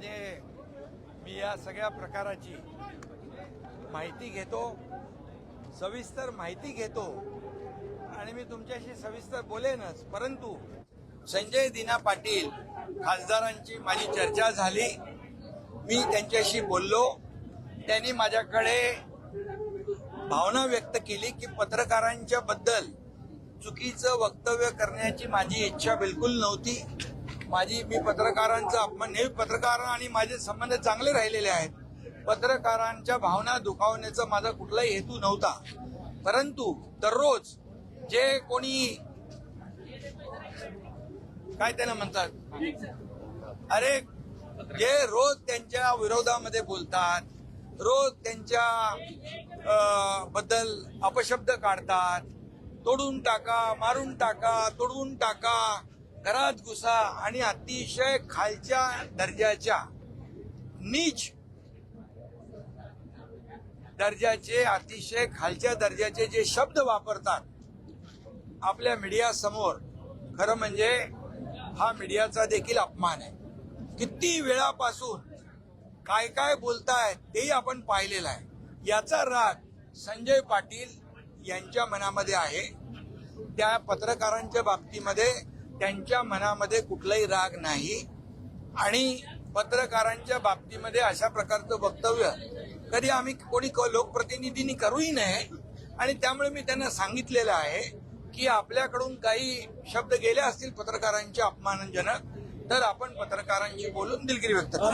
म्हणजे मी या सगळ्या प्रकाराची माहिती घेतो, सविस्तर माहिती घेतो आणि मी तुमच्याशी सविस्तर बोलेनच. परंतु संजय दिना पाटील खासदारांची माझी चर्चा झाली, मी त्यांच्याशी बोललो. त्यांनी माझ्याकडे भावना व्यक्त केली की पत्रकारांच्या बद्दल चुकीचं वक्तव्य करण्याची माझी इच्छा बिलकुल नव्हती. मी पत्रकारांचा अपमान, नेहमी पत्रकार आणि माझे संबंध चांगले राहिलेले आहेत. पत्रकारांच्या भावना दुखावण्याचा माझा कुठलाही हेतू नव्हता. परंतु दररोज जे कोणी काय त्यांना म्हणतात, अरे जे रोज त्यांच्या विरोधामध्ये बोलतात, रोज त्यांच्या बद्दल अपशब्द काढतात, तोडून टाका, मारून टाका, तोडवून टाका, घरात घुसा आणि अतिशय खालच्या दर्जाच्या, नीच दर्जाचे, अतिशय खालच्या दर्जाचे जे शब्द वापरतात आपल्या मीडिया समोर, खरं म्हणजे हा मीडियाचा देखील अपमान आहे. किती वेळापासून काय काय बोलतायत तेही आपण पाहिलेलं आहे. याचा राग संजय पाटील यांच्या मनामध्ये आहे. त्या पत्रकारांच्या बाबतीमध्ये त्यांच्या मनामध्ये कुठलाही राग नाही आणि पत्रकारांच्या बाबतीमध्ये अशा प्रकारचं वक्तव्य कधी आम्ही कोणी लोकप्रतिनिधींनी करूही नये. आणि त्यामुळे मी त्यांना सांगितलेलं आहे की आपल्याकडून काही शब्द गेले असतील पत्रकारांचे अपमानजनक, तर आपण पत्रकारांशी बोलून दिलगिरी व्यक्त करू.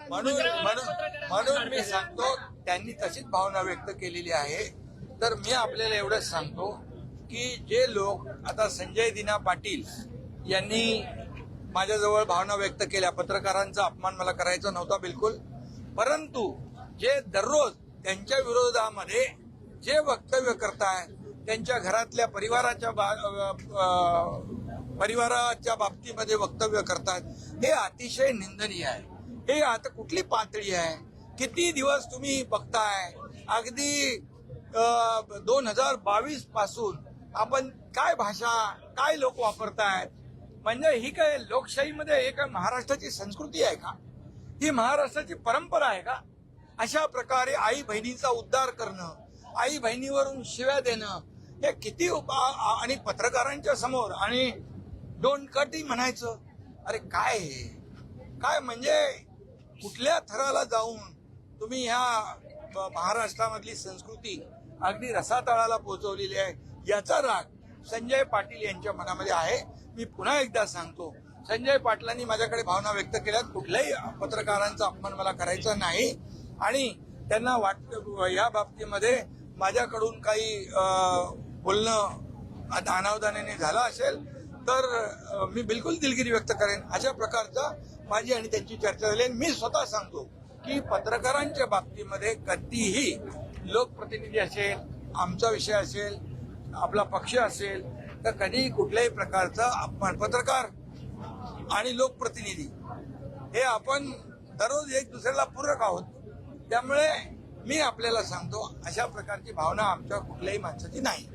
म्हणून मी सांगतो, त्यांनी तशीच भावना व्यक्त केलेली आहे. तर मी आपल्याला एवढंच सांगतो की जे लोक आता संजय दिना पाटील यांनी माझ्याजवळ भावना व्यक्त केल्या, पत्रकारांचा अपमान मला करायचा नव्हता बिलकुल, परंतु जे दररोज त्यांच्या विरोधामध्ये जे वक्तव्य करतायत, त्यांच्या घरातल्या परिवाराच्या बाबतीमध्ये वक्तव्य करतात, हे अतिशय निंदनीय आहे. हे आता कुठली पातळी आहे? किती दिवस तुम्ही बघताय? अगदी 2022 पासून आपण काय भाषा, काय लोक वापरतायत? म्हणजे ही काय लोकशाहीमध्ये हे काय महाराष्ट्राची संस्कृती आहे का? ही महाराष्ट्राची परंपरा आहे का? अशा प्रकारे आई बहिणीचा उद्धार करणं, आई बहिणीवरून शिव्या देणं, हे किती आणि पत्रकारांच्या समोर आणि डोंट कट म्हणायचं. अरे काय हे? काय म्हणजे कुठल्या थराला जाऊन तुम्ही ह्या महाराष्ट्रामधली संस्कृती अगदी रसातळाला पोहोचवलेली आहे? याचा राग संजय पाटील यांच्या मनामध्ये आहे. मी पुन्हा एकदा सांगतो, संजय पाटलांनी माझ्याकडे भावना व्यक्त केल्यात, कुठल्याही पत्रकारांचा अपमान मला करायचा नाही. आणि त्यांना वाटतं या बाबतीमध्ये माझ्याकडून काही बोलणं अनावधानाने झालं असेल तर मी बिलकुल दिलगिरी व्यक्त करेन. अशा प्रकारचा माझी आणि त्यांची चर्चा झाली. मी स्वतः सांगतो की पत्रकारांच्या बाबतीमध्ये कधीही लोकप्रतिनिधी असेल, आमचा विषय असेल, आपला पक्ष असेल, तर कधीही कुठल्याही प्रकारचा अपमान, पत्रकार आणि लोकप्रतिनिधी हे आपण दररोज एक दुसऱ्याला पूरक आहोत. त्यामुळे मी आपल्याला सांगतो, अशा प्रकारची भावना आमच्या कुठल्याही माणसाची नाही.